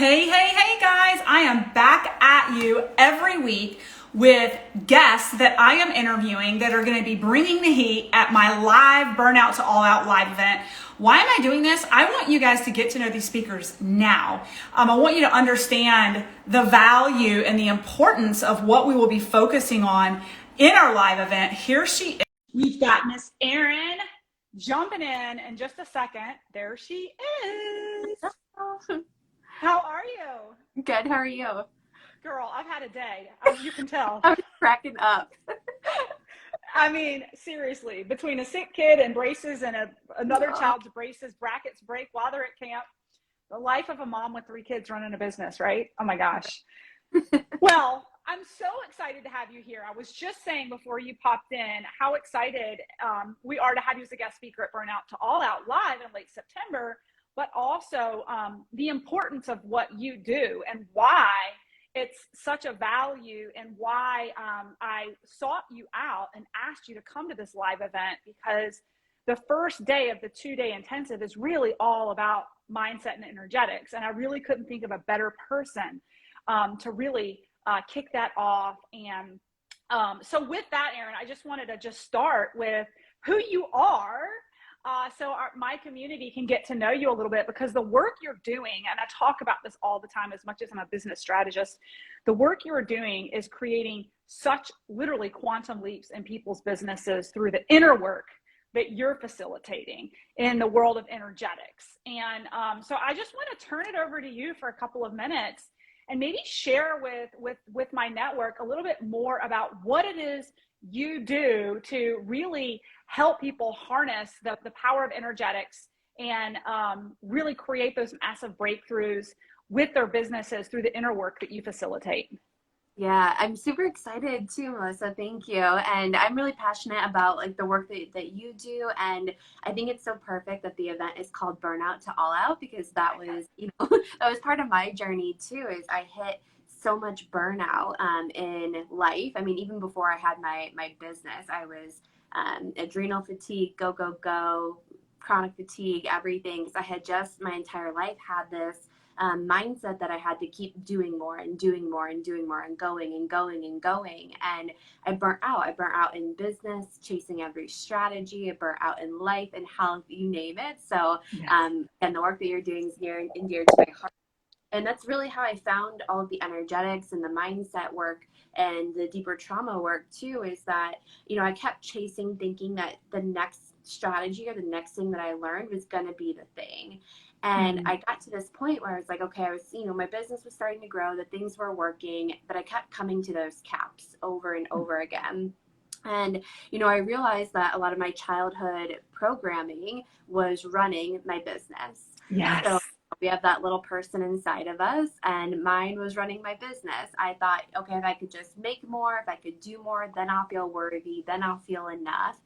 Hey guys, I am back at you every week with guests that I am interviewing that are going to be bringing the heat at my live Burnout to All Out live event. Why am I doing this? I want you guys to get to know these speakers now. I want you to understand the value and the importance of what we will be focusing on in our live event. Here she is. We've got Miss Erin jumping in just a second. There she is. How are you? Good. How are you? Girl, I've had a day, as you can tell. I'm cracking up. I mean, seriously, between a sick kid and braces and another child's braces, brackets break while they're at camp, the life of a mom with 3 kids running a business, right? Oh my gosh. Well, I'm so excited to have you here. I was just saying before you popped in how excited we are to have you as a guest speaker at Burnout to All Out Live in late September, but also the importance of what you do and why it's such a value and why I sought you out and asked you to come to this live event, because the first day of the 2-day intensive is really all about mindset and energetics. And I really couldn't think of a better person to really kick that off. And so with that, Erin, I just wanted to start with who you are. So my community can get to know you a little bit, because the work you're doing, and I talk about this all the time as much as I'm a business strategist, the work you're doing is creating such literally quantum leaps in people's businesses through the inner work that you're facilitating in the world of energetics. And so I just want to turn it over to you for a couple of minutes and maybe share with my network a little bit more about what it is you do to really help people harness the power of energetics and really create those massive breakthroughs with their businesses through the inner work that you facilitate. Yeah, I'm super excited too, Melissa. Thank you. And I'm really passionate about like the work that you do. And I think it's so perfect that the event is called Burnout to All Out, because that was, that was part of my journey too, is I hit so much burnout in life. I mean, even before I had my business, I was adrenal fatigue, go, chronic fatigue, everything. Because I had just my entire life had this mindset that I had to keep doing more and doing more and doing more and going and going and going. And I burnt out. I burnt out in business, chasing every strategy. I burnt out in life and health, you name it. So, Yes. And the work that you're doing is near and dear to my heart. And that's really how I found all of the energetics and the mindset work and the deeper trauma work too, is that, I kept chasing, thinking that the next strategy or the next thing that I learned was going to be the thing. And I got to this point where I was like, okay, I was, my business was starting to grow, that things were working, but I kept coming to those caps over and over again. And, I realized that a lot of my childhood programming was running my business. Yes. So we have that little person inside of us, and mine was running my business. I thought, okay, if I could just make more, if I could do more, then I'll feel worthy, then I'll feel enough.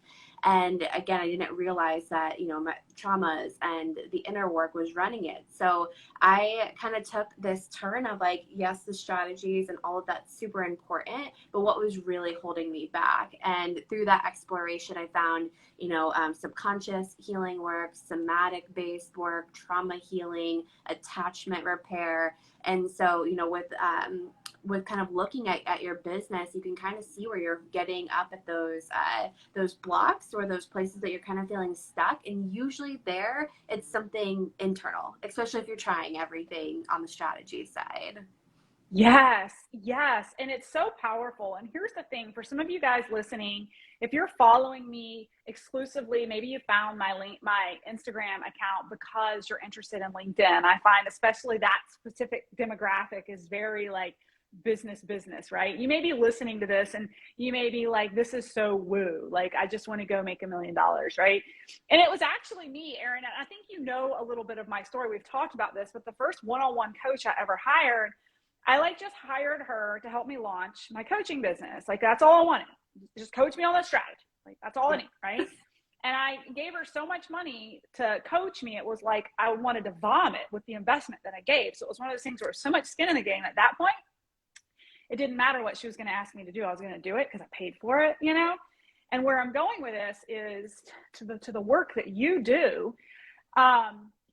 And again, I didn't realize that, my traumas and the inner work was running it. So I kind of took this turn of like, yes, the strategies and all of that's super important, but what was really holding me back? And through that exploration, I found, subconscious healing work, somatic based work, trauma healing, attachment repair. And so, with kind of looking at your business, you can kind of see where you're getting up at those blocks or those places that you're kind of feeling stuck. And usually there, it's something internal, especially if you're trying everything on the strategy side. Yes. And it's so powerful. And here's the thing, for some of you guys listening, if you're following me exclusively, maybe you found my Instagram account because you're interested in LinkedIn. I find especially that specific demographic is very like business, right? You may be listening to this and you may be like, this is so woo. Like, I just want to go make $1 million, right? And it was actually me, Erin. And I think a little bit of my story. We've talked about this, but the first one-on-one coach I ever hired, I just hired her to help me launch my coaching business. Like, that's all I wanted. Just coach me on the strategy. Like, that's all I need, right? And I gave her so much money to coach me. It was like I wanted to vomit with the investment that I gave. So it was one of those things where so much skin in the game at that point. It didn't matter what she was going to ask me to do. I was going to do it because I paid for it, And where I'm going with this is to the work that you do.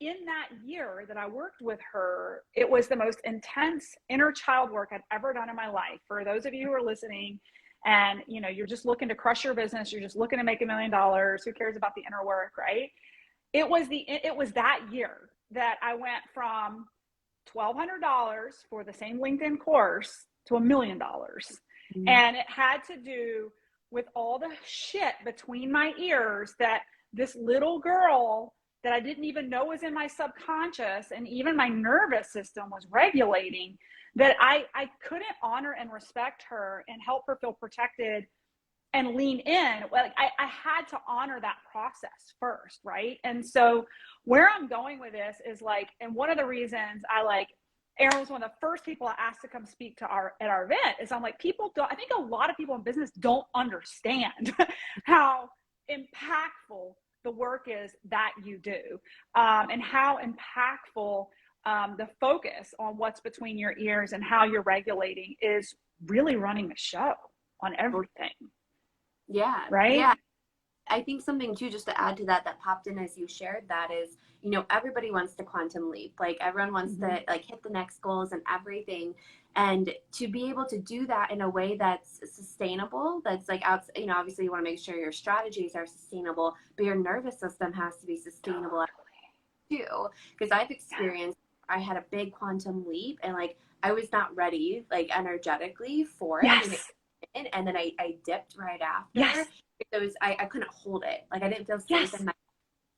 in that year that I worked with her, it was the most intense inner child work I've ever done in my life. For those of you who are listening and, you know, you're just looking to crush your business, you're just looking to make $1 million, who cares about the inner work, right? It was that year that I went from $1,200 for the same LinkedIn course to $1 million. Mm-hmm. And it had to do with all the shit between my ears that this little girl that I didn't even know was in my subconscious and even my nervous system was regulating, that I couldn't honor and respect her and help her feel protected and lean in. Like I had to honor that process first, right? And so where I'm going with this is like, and one of the reasons Erin was one of the first people I asked to come speak to at our event is I'm like, I think a lot of people in business don't understand how impactful the work is that you do, and how impactful the focus on what's between your ears and how you're regulating is really running the show on everything. Yeah. Right. Yeah. I think something too, just to add to that popped in as you shared that is, you know, everybody wants to quantum leap. Like everyone wants to like hit the next goals and everything. And to be able to do that in a way that's sustainable, that's like out, you know, obviously you want to make sure your strategies are sustainable, but your nervous system has to be sustainable too. Because I've experienced, I had a big quantum leap and like I was not ready, like energetically for it. Yes. And then I dipped right after. Yes. Because I couldn't hold it. Like I didn't feel safe in my,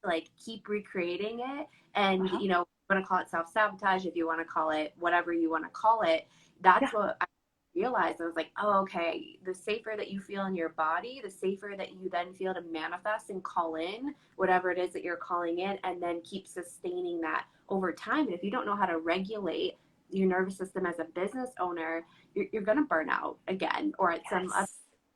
like keep recreating it. And you know, you want to call it self-sabotage, if you want to call it whatever you want to call it, that's what I realized. I was like, oh, okay, the safer that you feel in your body, the safer that you then feel to manifest and call in whatever it is that you're calling in, and then keep sustaining that over time. And if you don't know how to regulate your nervous system as a business owner, you're going to burn out again, or at some other.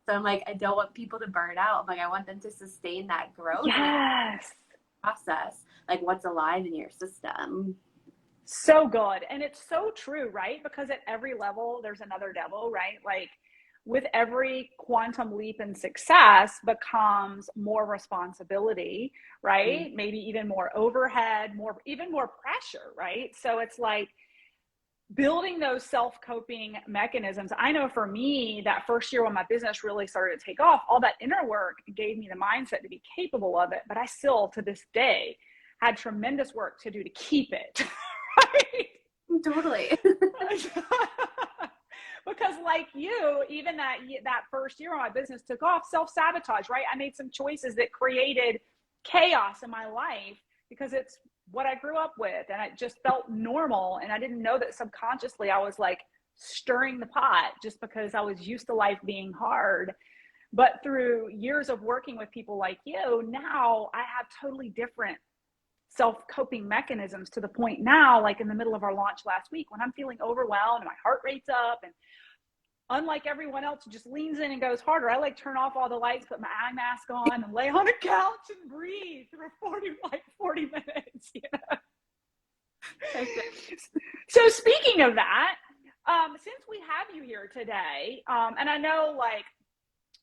So I'm like, I don't want people to burn out. I'm like, I want them to sustain that growth. Yes. Process, like what's alive in your system. So good. And it's so true, right? Because at every level, there's another devil, right? Like with every quantum leap in success becomes more responsibility, right? Maybe even more overhead, even more pressure, right? So it's like, building those self-coping mechanisms. I know for me, that first year when my business really started to take off, all that inner work gave me the mindset to be capable of it. But I still, to this day, had tremendous work to do to keep it. Right? Totally. Because like you, even that first year when my business took off, self-sabotage, right? I made some choices that created chaos in my life because it's what I grew up with, and it just felt normal. And I didn't know that subconsciously I was like stirring the pot just because I was used to life being hard. But through years of working with people like you, now I have totally different self-coping mechanisms, to the point now, like in the middle of our launch last week, when I'm feeling overwhelmed and my heart rate's up, and unlike everyone else who just leans in and goes harder, I like turn off all the lights, put my eye mask on, and lay on a couch and breathe for 40 minutes, you know? So speaking of that, since we have you here today, and I know like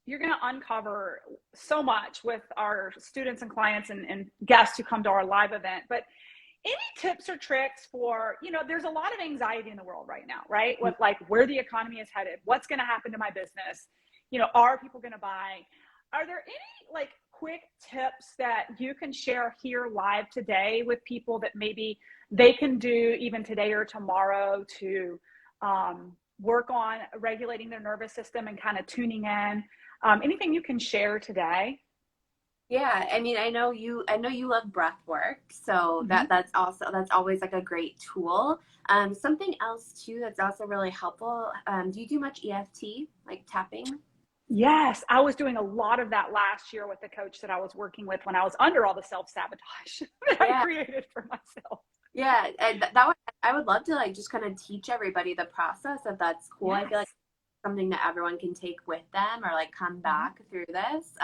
you're going to uncover so much with our students and clients and guests who come to our live event, but any tips or tricks for, you know, there's a lot of anxiety in the world right now, right? With like where the economy is headed, what's going to happen to my business? You know, are people going to buy? Are there any like quick tips that you can share here live today with people that maybe they can do even today or tomorrow to work on regulating their nervous system and kind of tuning in? Anything you can share today? Yeah, I mean, I know you love breathwork, so that's always like a great tool. Something else too that's also really helpful. Do you do much EFT, like tapping? Yes, I was doing a lot of that last year with the coach that I was working with when I was under all the self-sabotage that I created for myself. Yeah, and I would love to like just kind of teach everybody the process if that's cool. Yes. I feel like something that everyone can take with them or like come back through this.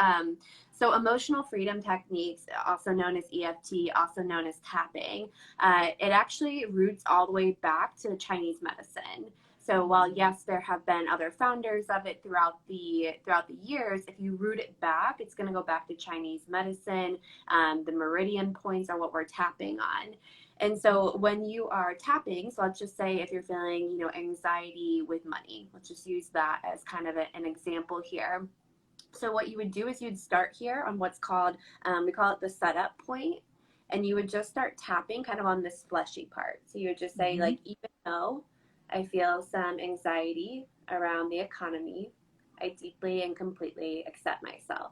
So emotional freedom techniques, also known as EFT, also known as tapping, it actually roots all the way back to Chinese medicine. So while yes, there have been other founders of it throughout the years, if you root it back, it's going to go back to Chinese medicine. The meridian points are what we're tapping on. And so when you are tapping, so let's just say if you're feeling, anxiety with money, let's just use that as kind of an example here. So what you would do is you'd start here on what's called, we call it the setup point, and you would just start tapping kind of on this fleshy part. So you would just say, like, even though I feel some anxiety around the economy, I deeply and completely accept myself.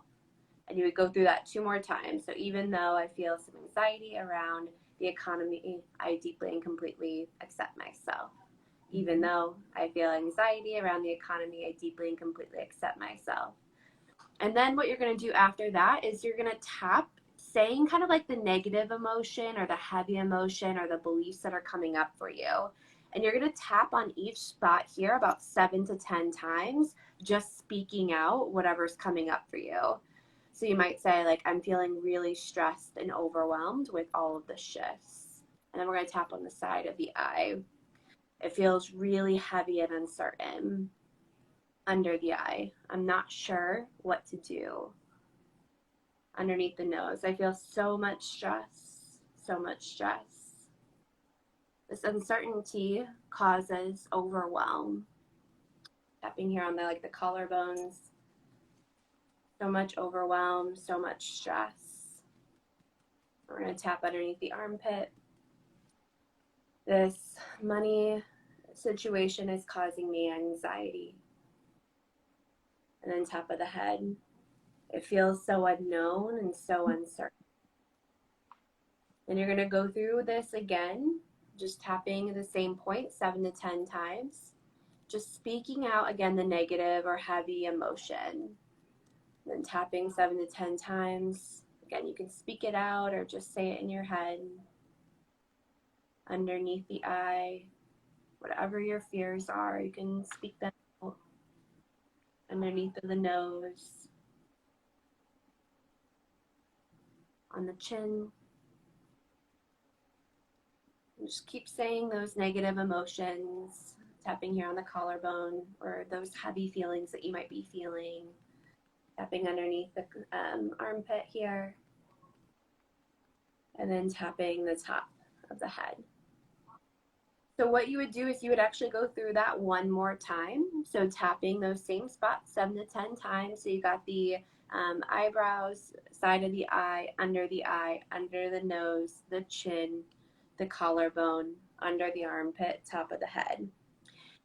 And you would go through that 2 more times. So even though I feel some anxiety around the economy, I deeply and completely accept myself. Even though I feel anxiety around the economy, I deeply and completely accept myself. And then what you're going to do after that is you're going to tap, saying kind of like the negative emotion or the heavy emotion or the beliefs that are coming up for you. And you're going to tap on each spot here about 7 to 10 times, just speaking out whatever's coming up for you. So you might say, like, I'm feeling really stressed and overwhelmed with all of the shifts. And then we're going to tap on the side of the eye. It feels really heavy and uncertain. Under the eye, I'm not sure what to do. Underneath the nose, I feel so much stress, so much stress. This uncertainty causes overwhelm. Tapping here on the collarbones. So much overwhelm, so much stress. We're going to tap underneath the armpit. This money situation is causing me anxiety. And then top of the head. It feels so unknown and so uncertain. And you're going to go through this again, just tapping the same point 7 to 10 times. Just speaking out again the negative or heavy emotion. And then tapping 7 to 10 times. Again, you can speak it out or just say it in your head. Underneath the eye, whatever your fears are, you can speak them out. Underneath of the nose. On the chin. And just keep saying those negative emotions, tapping here on the collarbone or those heavy feelings that you might be feeling. Tapping underneath the armpit here. And then tapping the top of the head. So what you would do is you would actually go through that 1 more time. So tapping those same spots 7 to 10 times. So you got the eyebrows, side of the eye, under the nose, the chin, the collarbone, under the armpit, top of the head.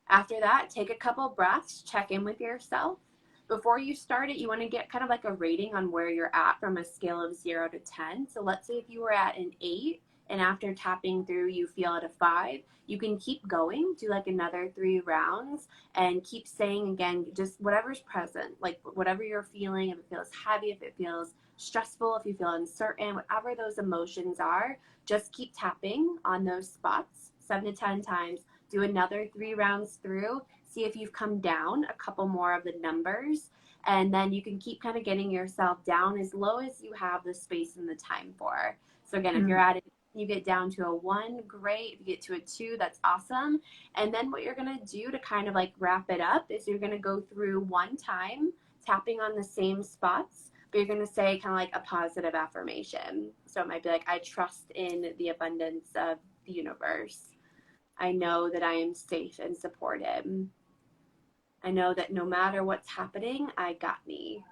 After that, take a couple breaths, check in with yourself. Before you start it, you want to get kind of like a rating on where you're at from a scale of 0 to 10. So let's say if you were at an 8 and after tapping through you feel at a 5, you can keep going, do like another 3 rounds and keep saying again, just whatever's present, like whatever you're feeling, if it feels heavy, if it feels stressful, if you feel uncertain, whatever those emotions are, just keep tapping on those spots 7 to 10 times. Do another 3 rounds through, see if you've come down a couple more of the numbers, and then you can keep kind of getting yourself down as low as you have the space and the time for. So again, if you're at it, you get down to a 1, great. If you get to a 2, that's awesome. And then what you're going to do to kind of like wrap it up is you're going to go through 1 time, tapping on the same spots, but you're going to say kind of like a positive affirmation. So it might be like, I trust in the abundance of the universe. I know that I am safe and supported. I know that no matter what's happening, I got me.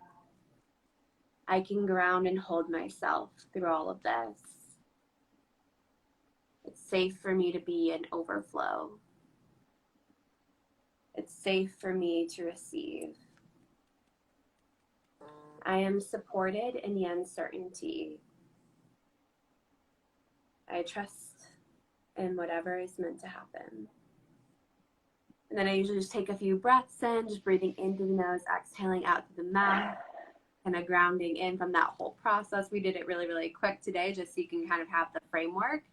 I can ground and hold myself through all of this. It's safe for me to be in overflow. It's safe for me to receive. I am supported in the uncertainty. I trust in whatever is meant to happen. And then I usually just take a few breaths in, just breathing into the nose, exhaling out through the mouth, kind of grounding in from that whole process. We did it really, really quick today, just so you can kind of have the framework.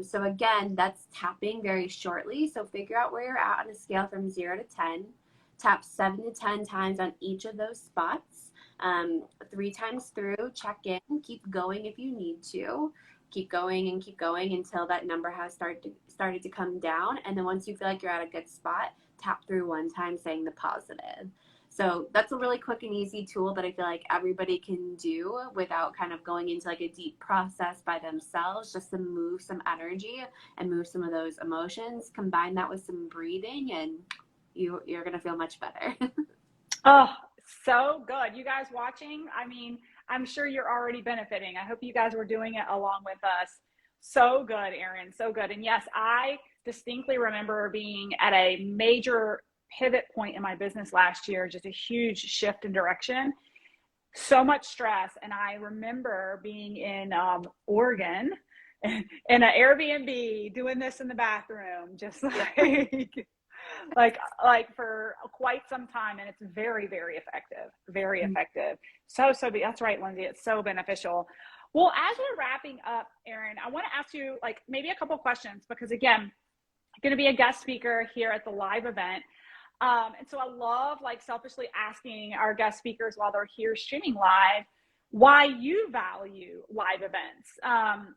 So again, that's tapping very shortly. So figure out where you're at on a scale from 0 to 10. Tap 7 to 10 times on each of those spots. 3 times through, check in, keep going if you need to. keep going and keep going until that number has started to come down. And then once you feel like you're at a good spot, tap through one time saying the positive. So that's a really quick and easy tool that I feel like everybody can do without kind of going into like a deep process by themselves, just to move some energy and move some of those emotions. Combine that with some breathing and you're going to feel much better. Oh, so good. You guys watching? I mean, I'm sure you're already benefiting. I hope you guys were doing it along with us. So good, Erin. So good. And yes, I distinctly remember being at a major pivot point in my business last year, just a huge shift in direction, so much stress. And I remember being in Oregon in an Airbnb doing this in the bathroom, just like for quite some time. And it's very, very effective, very effective. So that's right, Lindsay. It's so beneficial. Well, as we're wrapping up, Erin, I want to ask you like maybe a couple questions, because again, I'm going to be a guest speaker here at the live event. And so I love like selfishly asking our guest speakers while they're here streaming live, why you value live events.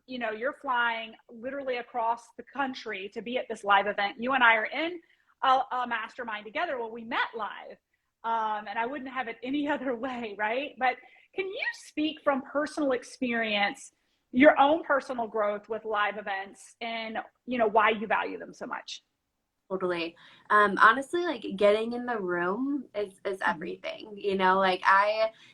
You know, you're flying literally across the country to be at this live event. You and I are in a mastermind together. Well, we met live, and I wouldn't have it any other way, right? But can you speak from personal experience, your own personal growth with live events, and you know why you value them so much? Totally. Honestly, like getting in the room is everything, you know, like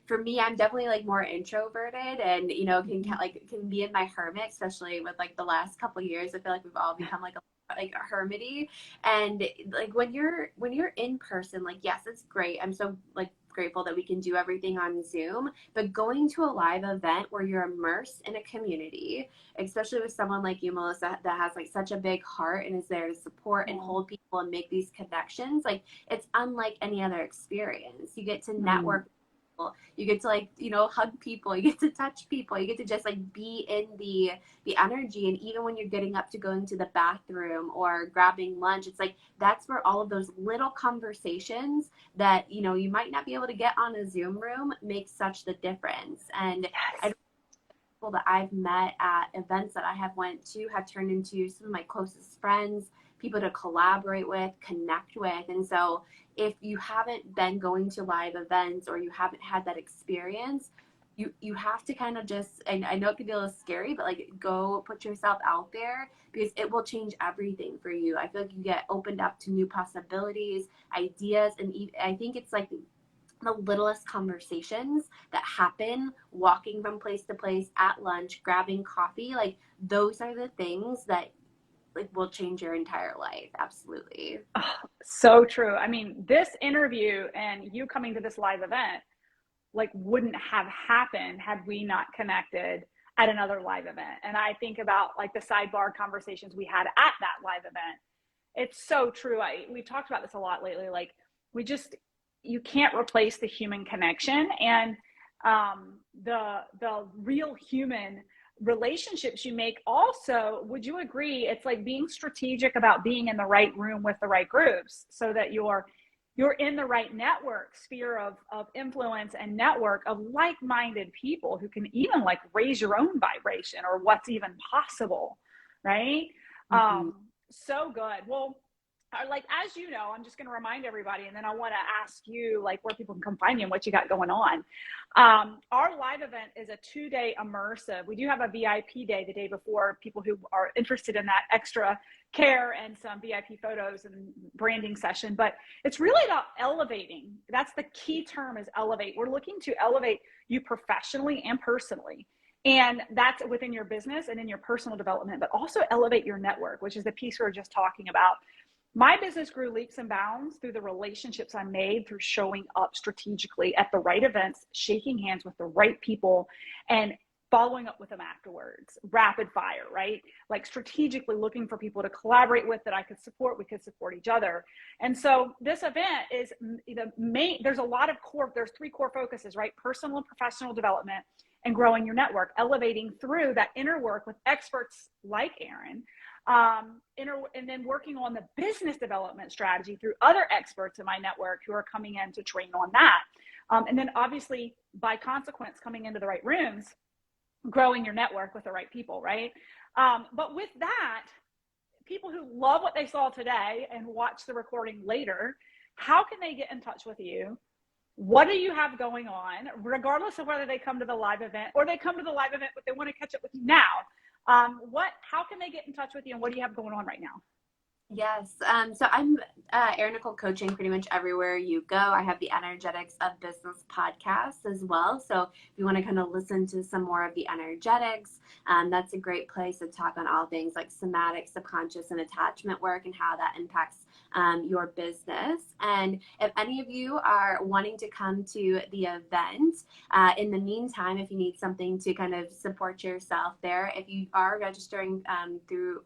for me, I'm definitely like more introverted and, you know, can be in my hermit, especially with like the last couple of years. I feel like we've all become like a hermity. And like when you're in person, like, yes, it's great. I'm so like grateful that we can do everything on Zoom, but going to a live event where you're immersed in a community, especially with someone like you, Melissa, that has like such a big heart and is there to support and hold people and make these connections, like it's unlike any other experience. You get to network with people, you get to like, you know, hug people, you get to touch people, you get to just like be in the energy. And even when you're getting up to go into the bathroom or grabbing lunch, it's like that's where all of those little conversations that, you know, you might not be able to get on a Zoom room make such the difference. And I people that I've met at events that I have went to have turned into some of my closest friends, people to collaborate with, connect with. And so if you haven't been going to live events or you haven't had that experience, you have to kind of just, and I know it can be a little scary, but like go put yourself out there because it will change everything for you. I feel like you get opened up to new possibilities, ideas, and I think it's like the littlest conversations that happen walking from place to place at lunch, grabbing coffee, like those are the things that like will change your entire life. Absolutely. Oh, so true. I mean, this interview and you coming to this live event like wouldn't have happened had we not connected at another live event. And I think about like the sidebar conversations we had at that live event. It's so true. We've talked about this a lot lately. Like you can't replace the human connection and the real human relationships you make. Also, would you agree? It's like being strategic about being in the right room with the right groups so that you're in the right network sphere of influence and network of like-minded people who can even like raise your own vibration or what's even possible, right? So good. Well, like, as you know, I'm just going to remind everybody, and then I want to ask you like where people can come find you and what you got going on. Our live event is a 2-day immersive. We do have a VIP day the day before, people who are interested in that extra care and some VIP photos and branding session, but it's really about elevating. That's the key term, is elevate. We're looking to elevate you professionally and personally. And that's within your business and in your personal development, but also elevate your network, which is the piece we were just talking about. My business grew leaps and bounds through the relationships I made through showing up strategically at the right events, shaking hands with the right people, and following up with them afterwards. Rapid fire, right? Like strategically looking for people to collaborate with that I could support, we could support each other. And so this event is there's a lot of there's 3 core focuses, right? Personal and professional development and growing your network, elevating through that inner work with experts like Erin, and then working on the business development strategy through other experts in my network who are coming in to train on that. And then obviously by consequence, coming into the right rooms growing your network with the right people, right? But with that, people who love what they saw today and watch the recording later, how can they get in touch with you? What do you have going on, regardless of whether they come to the live event or they come to the live event, but they want to catch up with you now? How can they get in touch with you, and what do you have going on right now? Yes. So I'm Erin Nicole coaching pretty much everywhere you go. I have the Energetics of Business podcast as well. So if you want to kind of listen to some more of the energetics, that's a great place to talk on all things like somatic, subconscious, and attachment work and how that impacts your business. And if any of you are wanting to come to the event, in the meantime, if you need something to kind of support yourself there, if you are registering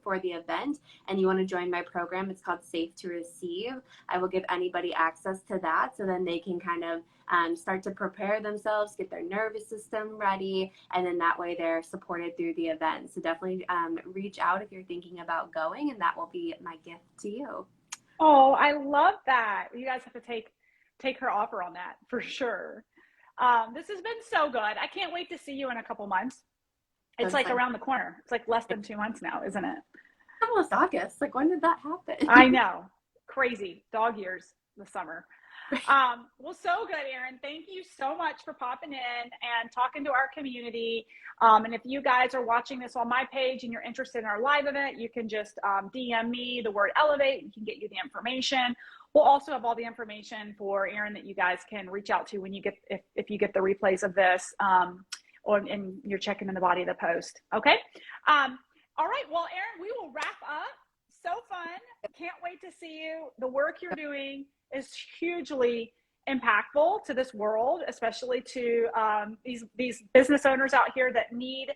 for the event and you want to join my program, it's called Safe to Receive. I will give anybody access to that, so then they can kind of start to prepare themselves, get their nervous system ready, and then that way they're supported through the event. So definitely reach out if you're thinking about going, and that will be my gift to you. Oh, I love that. You guys have to take her offer on that for sure. This has been so good. I can't wait to see you in a couple months. It's like around the corner. It's like less than 2 months now, isn't it? Almost August. Like, when did that happen? I know. Crazy. Dog years this summer. Well, so good, Erin. Thank you so much for popping in and talking to our community. And if you guys are watching this on my page and you're interested in our live event, you can just DM me the word Elevate. We can get you the information. We'll also have all the information for Erin that you guys can reach out to when you get, if you get the replays of this, and you're checking in the body of the post. Okay. All right. Well, Erin, we will wrap up. So fun. Can't wait to see you. The work you're doing is hugely impactful to this world, especially to these business owners out here that need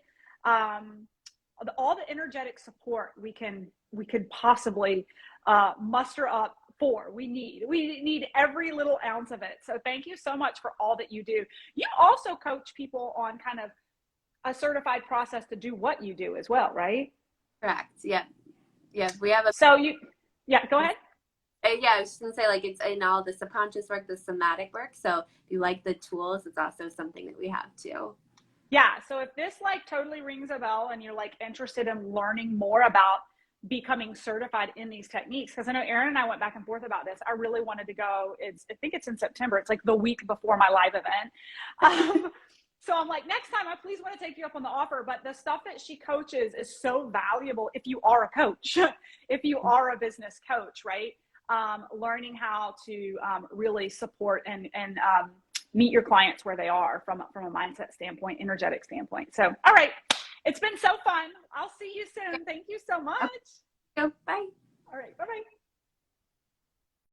all the energetic support we could possibly muster up for. We need every little ounce of it. So thank you so much for all that you do. You also coach people on kind of a certified process to do what you do as well, right? Correct. Yeah. Yeah. We have go ahead. Yeah, I was just gonna say, like, it's in all the subconscious work, the somatic work. So if you like the tools, it's also something that we have too. Yeah. So if this like totally rings a bell and you're like interested in learning more about becoming certified in these techniques, because I know Erin and I went back and forth about this. I really wanted to go. I think it's in September. It's like the week before my live event. So I'm like, next time I please want to take you up on the offer. But the stuff that she coaches is so valuable if you are a coach, if you are a business coach, right? Learning how to really support and meet your clients where they are from a mindset standpoint, energetic standpoint. So, all right. It's been so fun. I'll see you soon. Thank you so much. Bye. All right. Bye-bye.